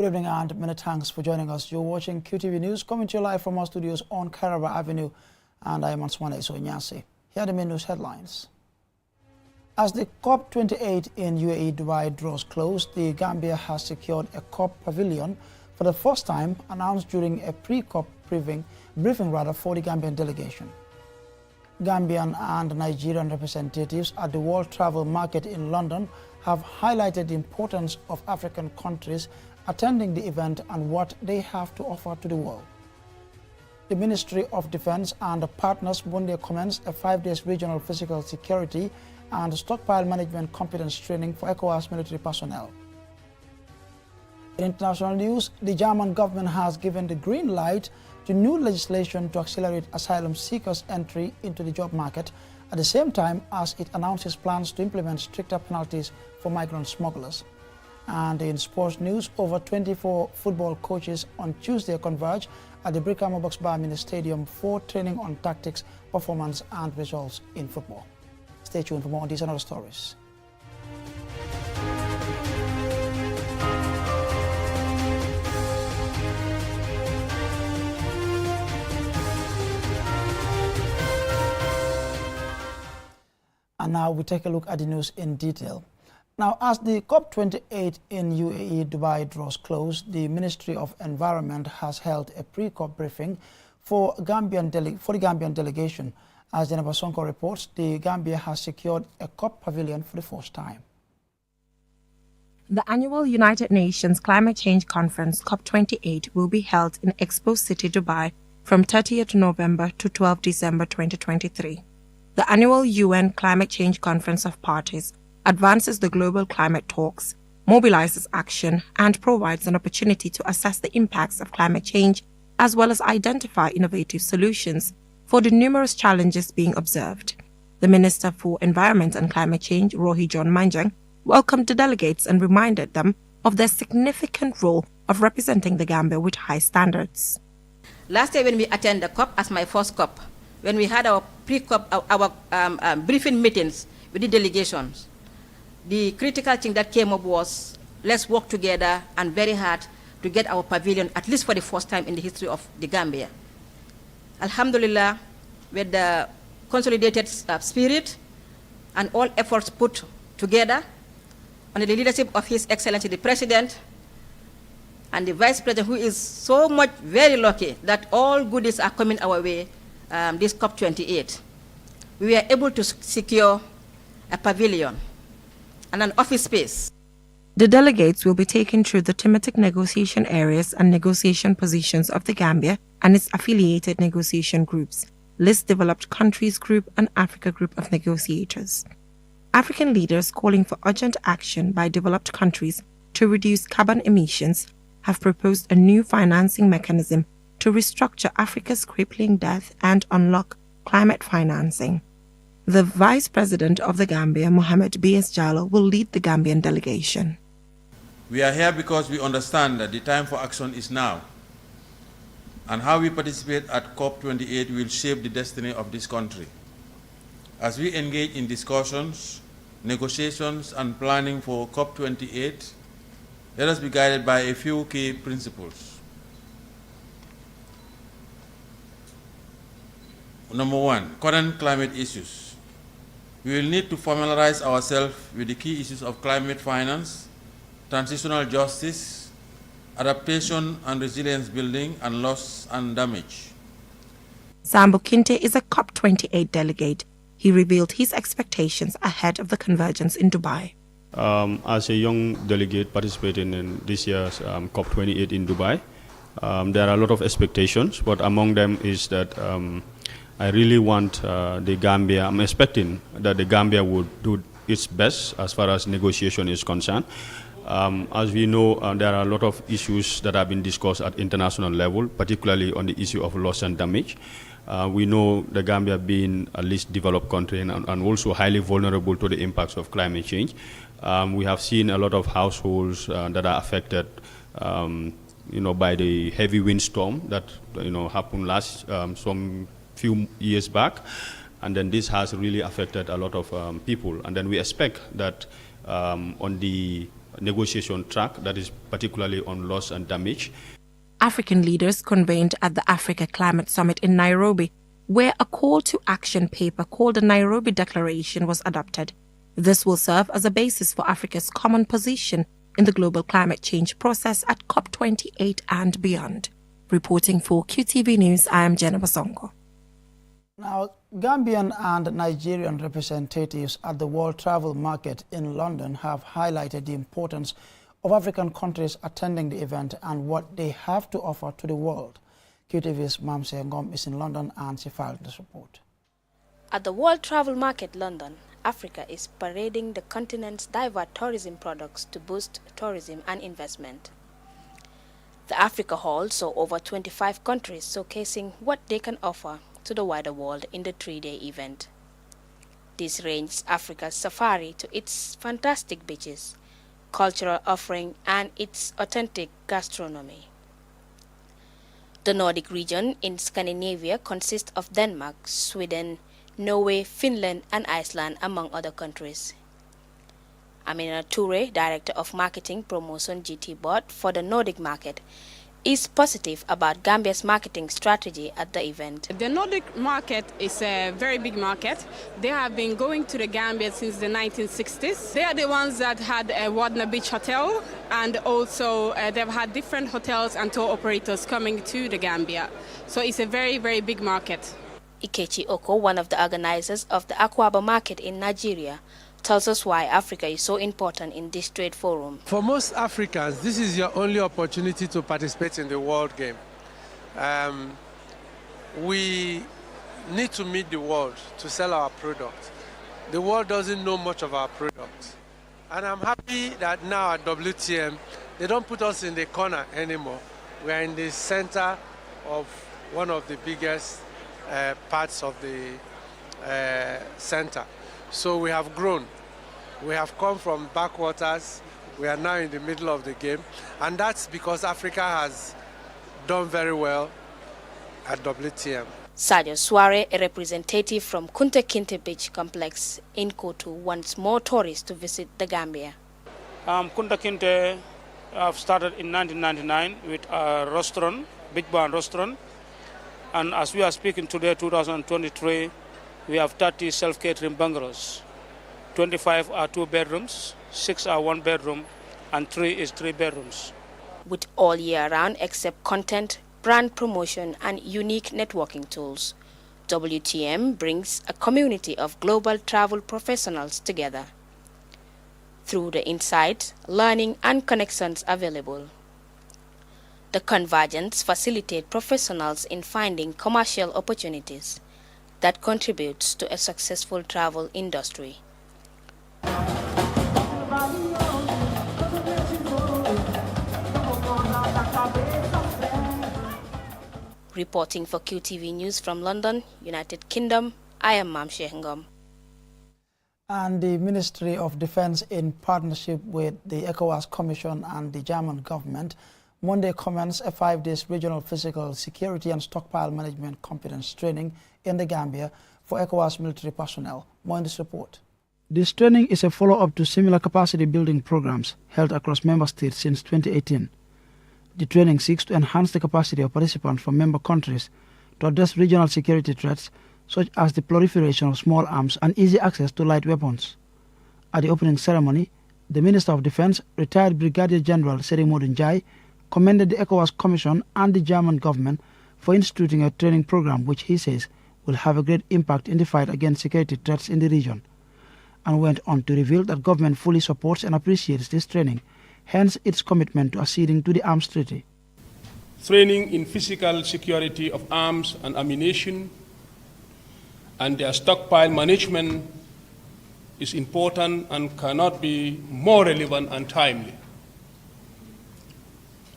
Good evening and many thanks for joining us. You're watching QTV News, coming to you live from our studios on Kairaba Avenue, and I am Answane Soinyasi. Here are the main news headlines. As the COP28 in UAE Dubai draws close, the Gambia has secured a COP pavilion for the first time, announced during a pre-COP briefing for the Gambian delegation. Gambian and Nigerian representatives at the World Travel Market in London have highlighted the importance of African countries attending the event and what they have to offer to the world. The Ministry of Defense and partners Monday commenced a 5-day regional physical security and stockpile management competence training for ECOWAS military personnel. In international news, the German government has given the green light to new legislation to accelerate asylum seekers' entry into the job market at the same time as it announces plans to implement stricter penalties for migrant smugglers. And in sports news, over 24 football coaches on Tuesday converged at the Brikama Boxbar Mini Stadium for training on tactics, performance and results in football. Stay tuned for more on these and other stories. And now we take a look at the news in detail. Now, as the COP28 in UAE Dubai draws close, the Ministry of Environment has held a pre-COP briefing for the Gambian delegation. As Jennifer Sonko reports, the Gambia has secured a COP pavilion for the first time. The annual United Nations Climate Change Conference, COP28, will be held in Expo City, Dubai from 30th November to 12 December 2023. The annual UN Climate Change Conference of Parties advances the global climate talks, mobilizes action, and provides an opportunity to assess the impacts of climate change as well as identify innovative solutions for the numerous challenges being observed. The Minister for Environment and Climate Change, Rohi John Manjang, welcomed the delegates and reminded them of their significant role of representing the Gambia with high standards. Last year when we attended the COP as my first COP, when we had our pre-COP, our briefing meetings with the delegations, the critical thing that came up was, let's work together and very hard to get our pavilion, at least for the first time in the history of the Gambia. Alhamdulillah, with the consolidated spirit and all efforts put together under the leadership of His Excellency the President and the Vice President, who is so much very lucky that all goodies are coming our way, this COP28. We were able to secure a pavilion and an office space. The delegates will be taken through the thematic negotiation areas and negotiation positions of the Gambia and its affiliated negotiation groups, List Developed Countries Group and Africa Group of Negotiators. African leaders calling for urgent action by developed countries to reduce carbon emissions have proposed a new financing mechanism to restructure Africa's crippling debt and unlock climate financing. The Vice President of the Gambia, Mohamed B.S. Jallow, will lead the Gambian delegation. We are here because we understand that the time for action is now, and how we participate at COP28 will shape the destiny of this country. As we engage in discussions, negotiations, and planning for COP28, let us be guided by a few key principles. Number one, current climate issues. We will need to familiarize ourselves with the key issues of climate finance, transitional justice, adaptation and resilience building, and loss and damage. Sambo Kinte is a COP28 delegate. He revealed his expectations ahead of the convergence in Dubai. As a young delegate participating in this year's COP28 in Dubai, there are a lot of expectations, but among them is that I really want the Gambia, I'm expecting that the Gambia would do its best as far as negotiation is concerned. As we know, there are a lot of issues that have been discussed at international level, particularly on the issue of loss and damage. We know the Gambia being a least developed country and also highly vulnerable to the impacts of climate change. We have seen a lot of households that are affected by the heavy windstorm that happened some few years back, and then this has really affected a lot of people. And then we expect that on the negotiation track that is particularly on loss and damage. African leaders convened at the Africa Climate Summit in Nairobi, where a call to action paper called the Nairobi Declaration was adopted. This will serve as a basis for Africa's common position in the global climate change process at COP28 and beyond. Reporting for QTV News, I am Jenna Basongo. Now, Gambian and Nigerian representatives at the World Travel Market in London have highlighted the importance of African countries attending the event and what they have to offer to the world. QTV's Mamse Ngom is in London and she filed this report. At the World Travel Market London, Africa is parading the continent's diverse tourism products to boost tourism and investment. The Africa Hall saw over 25 countries showcasing what they can offer to the wider world in the 3-day event. This ranged Africa's safari to its fantastic beaches, cultural offering, and its authentic gastronomy. The Nordic region in Scandinavia consists of Denmark, Sweden, Norway, Finland, and Iceland, among other countries. Amina Toure, Director of Marketing Promotion GT Board for the Nordic market, is positive about Gambia's marketing strategy at the event. The Nordic market is a very big market. They have been going to the Gambia since the 1960s. They are the ones that had a Wadna Beach Hotel, and also they've had different hotels and tour operators coming to the Gambia. So it's a very, very big market. Ikechi Oko, one of the organizers of the Akwaba market in Nigeria, tells us why Africa is so important in this trade forum. For most Africans, this is your only opportunity to participate in the world game. We need to meet the world to sell our product. The world doesn't know much of our product. And I'm happy that now at WTM, they don't put us in the corner anymore. We are in the center of one of the biggest parts of the center. So we have grown. We have come from backwaters. We are now in the middle of the game. And that's because Africa has done very well at WTM. Sadio Suare, a representative from Kunta Kinte Beach Complex in Kotu, wants more tourists to visit the Gambia. Kunta Kinte started in 1999 with a restaurant, Big Barn restaurant. And as we are speaking today, 2023, we have 30 self-catering bungalows. 25 are 2 bedrooms, 6 are 1 bedroom, and 3 is 3 bedrooms. With all year round except content, brand promotion, and unique networking tools, WTM brings a community of global travel professionals together. Through the insight, learning, and connections available, the convergence facilitates professionals in finding commercial opportunities that contributes to a successful travel industry. Reporting for QTV News from London, United Kingdom, I am Mamse Ngom. And the Ministry of Defense, in partnership with the ECOWAS Commission and the German government, Monday commenced a 5-day regional physical security and stockpile management competence training in the Gambia for ECOWAS military personnel. More in this report. This training is a follow-up to similar capacity building programs held across member states since 2018. The training seeks to enhance the capacity of participants from member countries to address regional security threats such as the proliferation of small arms and easy access to light weapons. At the opening ceremony, the Minister of Defense, retired Brigadier General Seri Modou Njie, commended the ECOWAS Commission and the German government for instituting a training program which he says will have a great impact in the fight against security threats in the region, and went on to reveal that government fully supports and appreciates this training, hence its commitment to acceding to the Arms Treaty. Training in physical security of arms and ammunition and their stockpile management is important and cannot be more relevant and timely.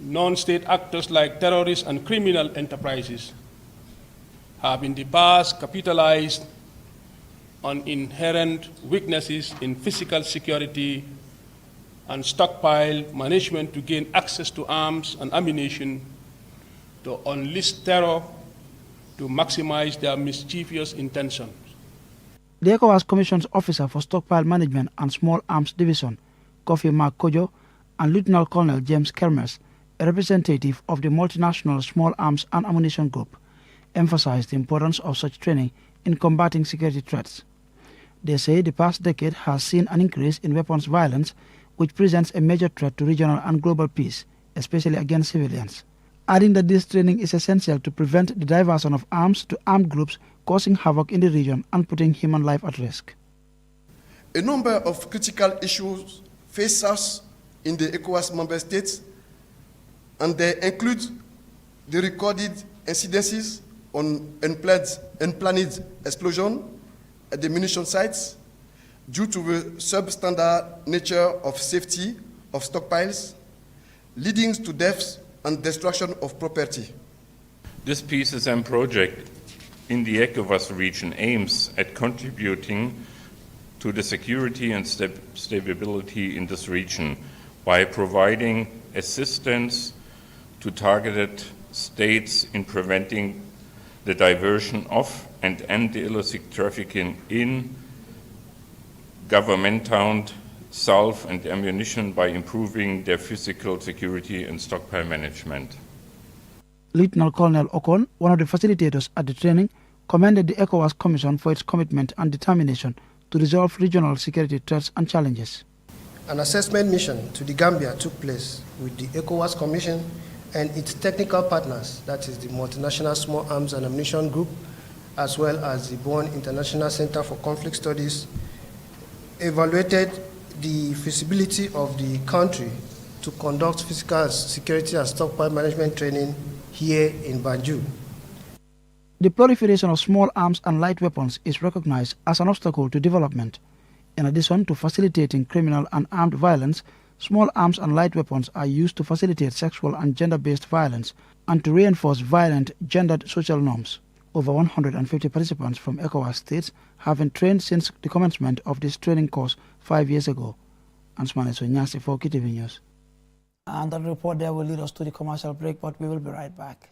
Non-state actors like terrorists and criminal enterprises have in the past capitalized on inherent weaknesses in physical security and stockpile management to gain access to arms and ammunition, to unleash terror, to maximize their mischievous intentions. The ECOWAS Commission's Officer for Stockpile Management and Small Arms Division, Kofi Mark Kojo, and Lieutenant Colonel James Kermes, a representative of the multinational Small Arms and Ammunition Group, emphasized the importance of such training in combating security threats. They say the past decade has seen an increase in weapons violence, which presents a major threat to regional and global peace, especially against civilians, adding that this training is essential to prevent the diversion of arms to armed groups causing havoc in the region and putting human life at risk. A number of critical issues face us in the ECOWAS member states, and they include the recorded incidences on unplanned explosion at the munition sites due to the substandard nature of safety of stockpiles, leading to deaths and destruction of property. This PSSM project in the ECOWAS region aims at contributing to the security and stability in this region by providing assistance to targeted states in preventing the diversion of and end the illicit trafficking in government-owned salve and ammunition by improving their physical security and stockpile management. Lieutenant Colonel Okon, one of the facilitators at the training, commended the ECOWAS Commission for its commitment and determination to resolve regional security threats and challenges. An assessment mission to the Gambia took place with the ECOWAS Commission and its technical partners, that is the Multinational Small Arms and Ammunition Group, as well as the Bonn International Center for Conflict Studies, evaluated the feasibility of the country to conduct physical security and stockpile management training here in Banjul. The proliferation of small arms and light weapons is recognized as an obstacle to development. In addition to facilitating criminal and armed violence, small arms and light weapons are used to facilitate sexual and gender-based violence and to reinforce violent, gendered social norms. Over 150 participants from ECOWAS states have been trained since the commencement of this training course 5 years ago. Ansmane Sonyasi for KTV News. And that report there will lead us to the commercial break, but we will be right back.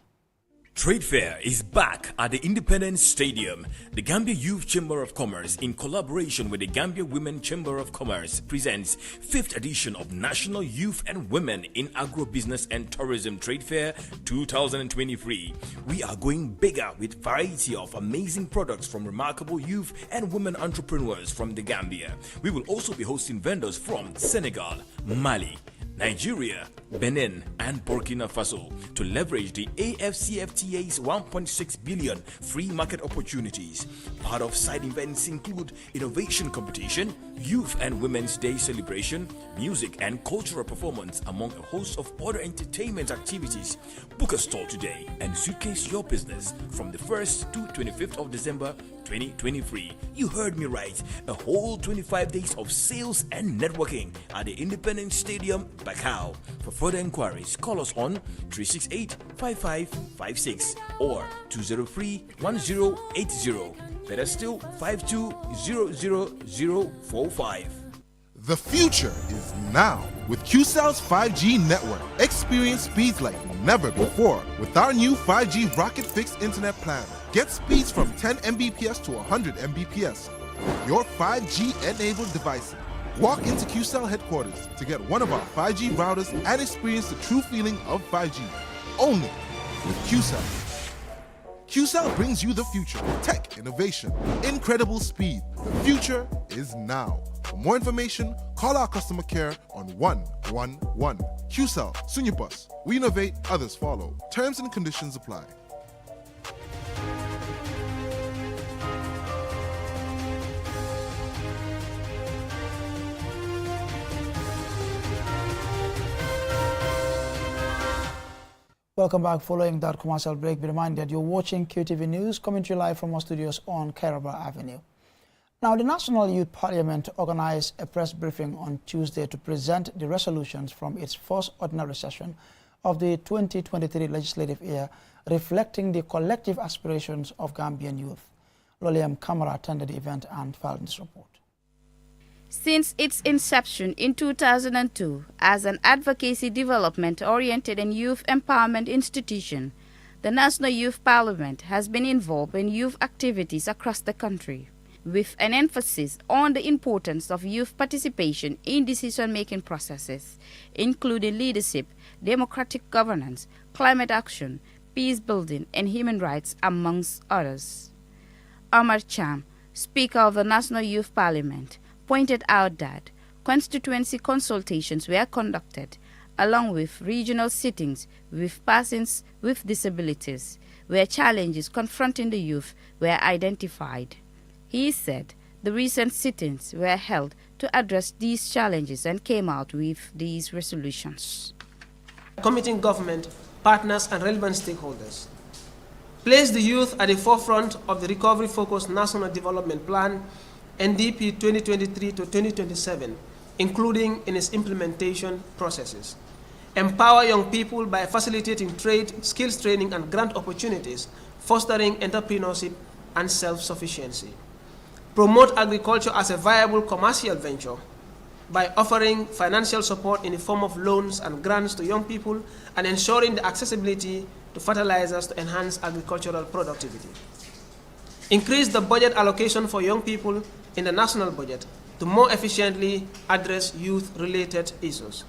Trade Fair is back at the Independence Stadium. The Gambia Youth Chamber of Commerce, in collaboration with the Gambia Women Chamber of Commerce, presents 5th edition of National Youth and Women in Agribusiness and Tourism Trade Fair 2023. We are going bigger with variety of amazing products from remarkable youth and women entrepreneurs from the Gambia. We will also be hosting vendors from Senegal, Mali, Nigeria, Benin, and Burkina Faso to leverage the AFCFTA's 1.6 billion free market opportunities. Part of side events include innovation competition, youth and women's day celebration, music and cultural performance, among a host of other entertainment activities. Book a stall today and showcase your business from the 1st to 25th of December 2023. You heard me right. A whole 25 days of sales and networking at the Independence Stadium, Bakau. For further inquiries, call us on 368-5556 or 203-1080. Better still, 520045. The future is now with QCell's 5G network. Experience speeds like never before with our new 5G Rocket Fixed Internet plan. Get speeds from 10 Mbps to 100 Mbps. Your 5G-enabled devices. Walk into QCell headquarters to get one of our 5G routers and experience the true feeling of 5G. Only with QCell. QCell brings you the future. Tech, innovation, incredible speed. The future is now. For more information, call our customer care on 111. QCell, Sunyapus. We innovate, others follow. Terms and conditions apply. Welcome back. Following that commercial break, be reminded you're watching QTV News, coming to you live from our studios on Kairaba Avenue. Now, the National Youth Parliament organized a press briefing on Tuesday to present the resolutions from its first ordinary session of the 2023 legislative year, reflecting the collective aspirations of Gambian youth. Loliam Kamara attended the event and filed this report. Since its inception in 2002 as an advocacy development-oriented and youth empowerment institution, the National Youth Parliament has been involved in youth activities across the country. with an emphasis on the importance of youth participation in decision-making processes, including leadership, democratic governance, climate action, peace building, and human rights, amongst others. Omar Cham, Speaker of the National Youth Parliament, pointed out that constituency consultations were conducted along with regional sittings with persons with disabilities, where challenges confronting the youth were identified. He said the recent sittings were held to address these challenges and came out with these resolutions. Committing government, partners, and relevant stakeholders. Place the youth at the forefront of the recovery-focused National Development Plan, NDP 2023 to 2027, including in its implementation processes. Empower young people by facilitating trade, skills training, and grant opportunities, fostering entrepreneurship and self-sufficiency. Promote agriculture as a viable commercial venture by offering financial support in the form of loans and grants to young people and ensuring the accessibility to fertilizers to enhance agricultural productivity. Increase the budget allocation for young people in the national budget to more efficiently address youth-related issues.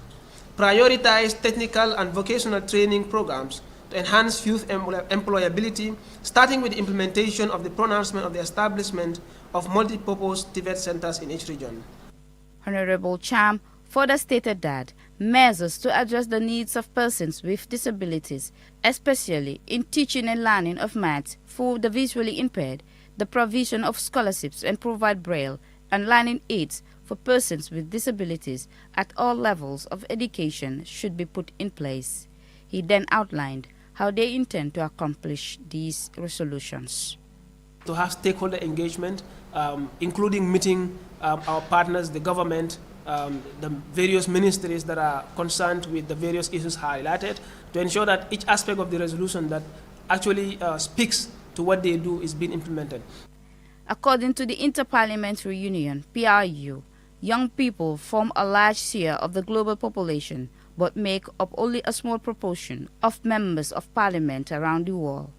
Prioritize technical and vocational training programs to enhance youth employability, starting with the implementation of the pronouncement of the establishment of multi-purpose TVET centers in each region. Honorable Cham further stated that measures to address the needs of persons with disabilities, especially in teaching and learning of maths for the visually impaired, the provision of scholarships and provide braille and learning aids for persons with disabilities at all levels of education should be put in place. He then outlined how they intend to accomplish these resolutions. To have stakeholder engagement, including meeting our partners, the government, the various ministries that are concerned with the various issues highlighted, to ensure that each aspect of the resolution that actually speaks to what they do is being implemented. According to the Interparliamentary Union, PRU, young people form a large share of the global population but make up only a small proportion of members of parliament around the world.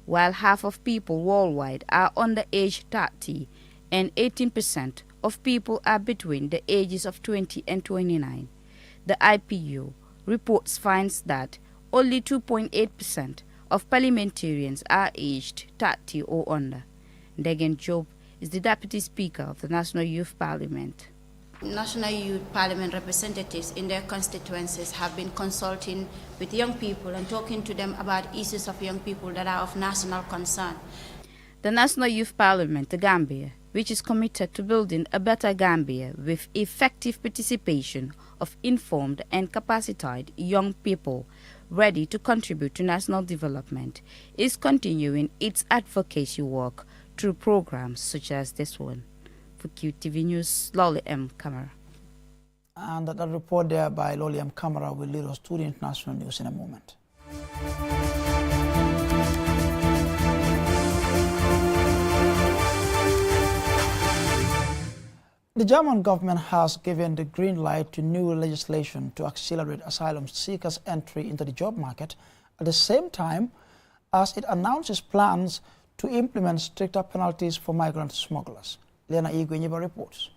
While half of people worldwide are under age 30 and 18% of people are between the ages of 20 and 29. The IPU reports finds that only 2.8% of parliamentarians are aged 30 or under. Degen Job is the Deputy Speaker of the National Youth Parliament. National Youth Parliament representatives in their constituencies have been consulting with young people and talking to them about issues of young people that are of national concern. The National Youth Parliament, the Gambia, which is committed to building a better Gambia with effective participation of informed and capacitated young people ready to contribute to national development, is continuing its advocacy work through programs such as this one. For QTV News, Lolly M. Kamara. And that report there by Lolly M. Kamara will lead us to the international news in a moment. The German government has given the green light to new legislation to accelerate asylum seekers' entry into the job market at the same time as it announces plans to implement stricter penalties for migrant smugglers. Lena Igwenyeba reports.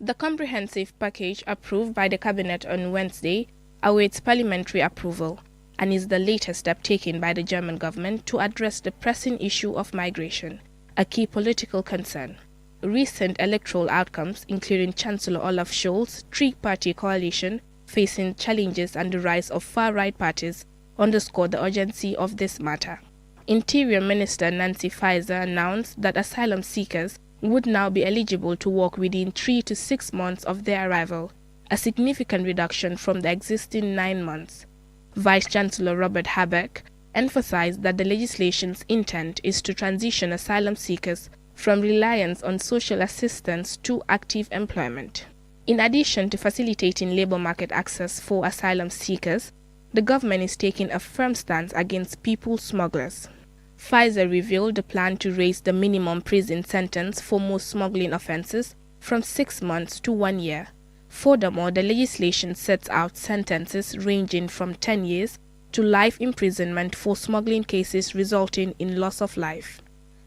The comprehensive package approved by the Cabinet on Wednesday awaits parliamentary approval and is the latest step taken by the German government to address the pressing issue of migration, a key political concern. Recent electoral outcomes, including Chancellor Olaf Scholz's three-party coalition facing challenges and the rise of far-right parties, underscore the urgency of this matter. Interior Minister Nancy Faeser announced that asylum seekers would now be eligible to work within 3 to 6 months of their arrival, a significant reduction from the existing 9 months. Vice-Chancellor Robert Habeck emphasized that the legislation's intent is to transition asylum seekers from reliance on social assistance to active employment. In addition to facilitating labor market access for asylum seekers, the government is taking a firm stance against people smugglers. Faeser revealed the plan to raise the minimum prison sentence for most smuggling offenses from 6 months to 1 year. Furthermore, the legislation sets out sentences ranging from 10 years to life imprisonment for smuggling cases resulting in loss of life.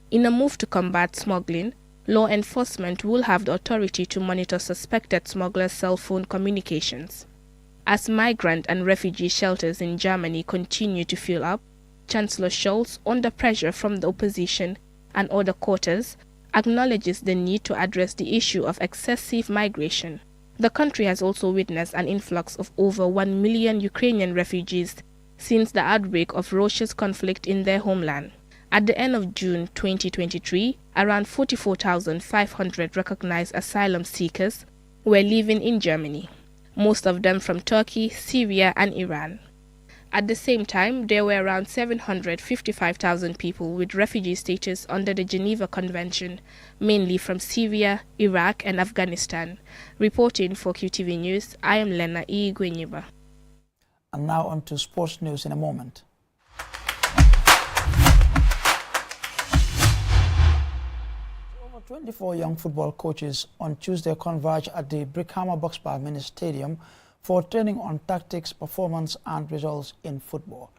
In a move to combat smuggling, law enforcement will have the authority to monitor suspected smugglers' cell phone communications. As migrant and refugee shelters in Germany continue to fill up, Chancellor Scholz, under pressure from the opposition and other quarters, acknowledges the need to address the issue of excessive migration. The country has also witnessed an influx of over 1 million Ukrainian refugees since the outbreak of Russia's conflict in their homeland. At the end of June 2023, around 44,500 recognized asylum seekers were living in Germany, most of them from Turkey, Syria, and Iran. At the same time, there were around 755,000 people with refugee status under the Geneva Convention, mainly from Syria, Iraq, and Afghanistan. Reporting for QTV News, I am Lena E. Gwenyiba. And now on to sports news in a moment. Over 24 young football coaches on Tuesday converged at the Brickhammer Boxbar Mini Stadium for training on tactics, performance and results in football.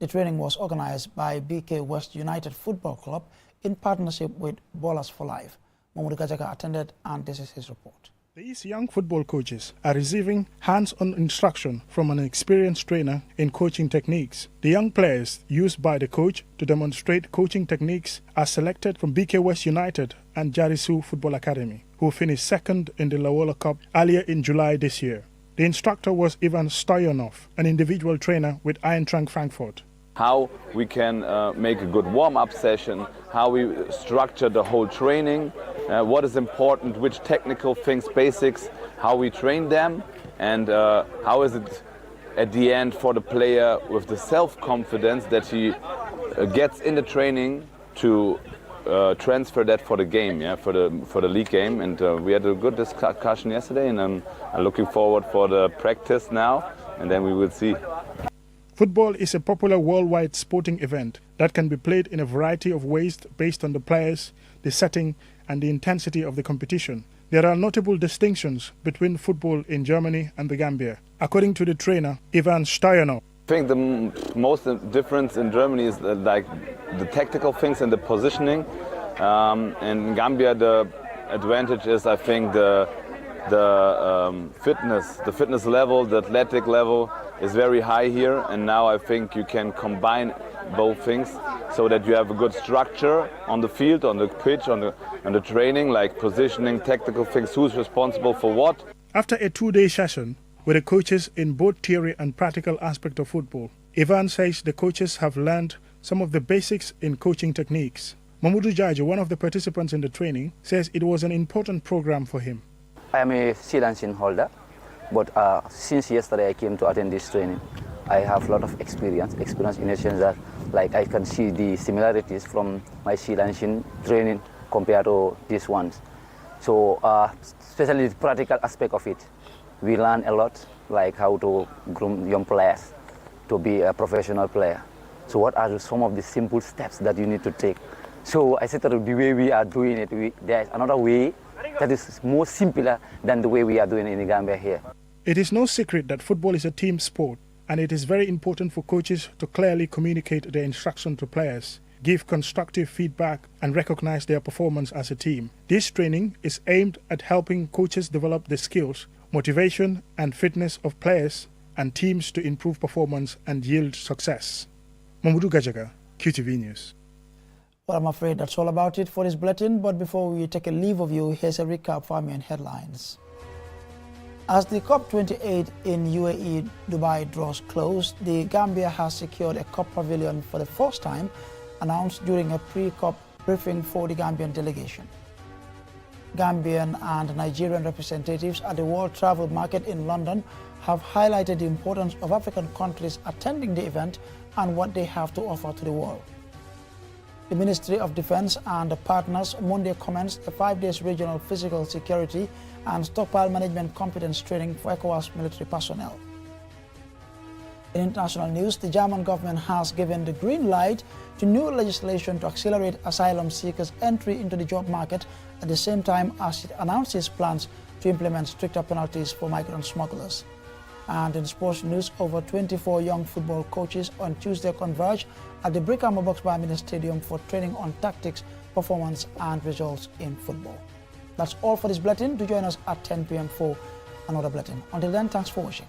The training was organized by BK West United Football Club in partnership with Ballers for Life. Mamoudou Gajaka attended and this is his report. These young football coaches are receiving hands-on instruction from an experienced trainer in coaching techniques. The young players used by the coach to demonstrate coaching techniques are selected from BK West United and Jarisu Football Academy, who finished second in the Lawola Cup earlier in July this year. The instructor was Ivan Stoyanov, an individual trainer with Eintracht Frankfurt. How we can make a good warm-up session, how we structure the whole training, what is important, which technical things, basics, how we train them, and how is it at the end for the player with the self-confidence that he gets in the training to transfer that for the game, for the league game. And we had a good discussion yesterday, and I'm looking forward for the practice now, and then we will see. Football is a popular worldwide sporting event that can be played in a variety of ways based on the players, the setting, and the intensity of the competition. There are notable distinctions between football in Germany and the Gambia, according to the trainer Ivan Stoyanov. I think the most difference in Germany is like the tactical things and the positioning. In Gambia, the advantage is, I think, the fitness level, the athletic level is very high here, and now I think you can combine both things so that you have a good structure on the field, on the pitch, on the training, like positioning, tactical things, who's responsible for what. After a 2-day session with the coaches in both theory and practical aspect of football, Ivan says the coaches have learned some of the basics in coaching techniques. Mamoudou Jajo, one of the participants in the training, says it was an important program for him. I am a C-license holder, but since yesterday I came to attend this training. I have a lot of experience in a sense that like I can see the similarities from my C-license training compared to these ones. So especially the practical aspect of it, we learn a lot, like how to groom young players to be a professional player. So what are some of the simple steps that you need to take? So I said that the way we are doing it, there is another way that is more simpler than the way we are doing it in Gambia here. It is no secret that football is a team sport, and it is very important for coaches to clearly communicate their instruction to players, give constructive feedback, and recognize their performance as a team. This training is aimed at helping coaches develop the skills, motivation, and fitness of players and teams to improve performance and yield success. Mamoudou Gajaga, QTV News. Well, I'm afraid that's all about it for this bulletin, but before we take a leave of you, here's a recap for our main headlines. As the COP28 in UAE Dubai draws close, the Gambia has secured a COP pavilion for the first time, announced during a pre-COP briefing for the Gambian delegation. Gambian and Nigerian representatives at the World Travel Market in London have highlighted the importance of African countries attending the event and what they have to offer to the world. The Ministry of Defense and the partners Monday commenced a 5-day regional physical security and stockpile management competence training for ECOWAS military personnel. In international news, the German government has given the green light to new legislation to accelerate asylum seekers' entry into the job market at the same time as it announces plans to implement stricter penalties for migrant smugglers. And in sports news, over 24 young football coaches on Tuesday converged at the Brickhammer Boxbar Mini Stadium for training on tactics, performance and results in football. That's all for this bulletin. Do join us at 10 p.m. for another bulletin. Until then, thanks for watching.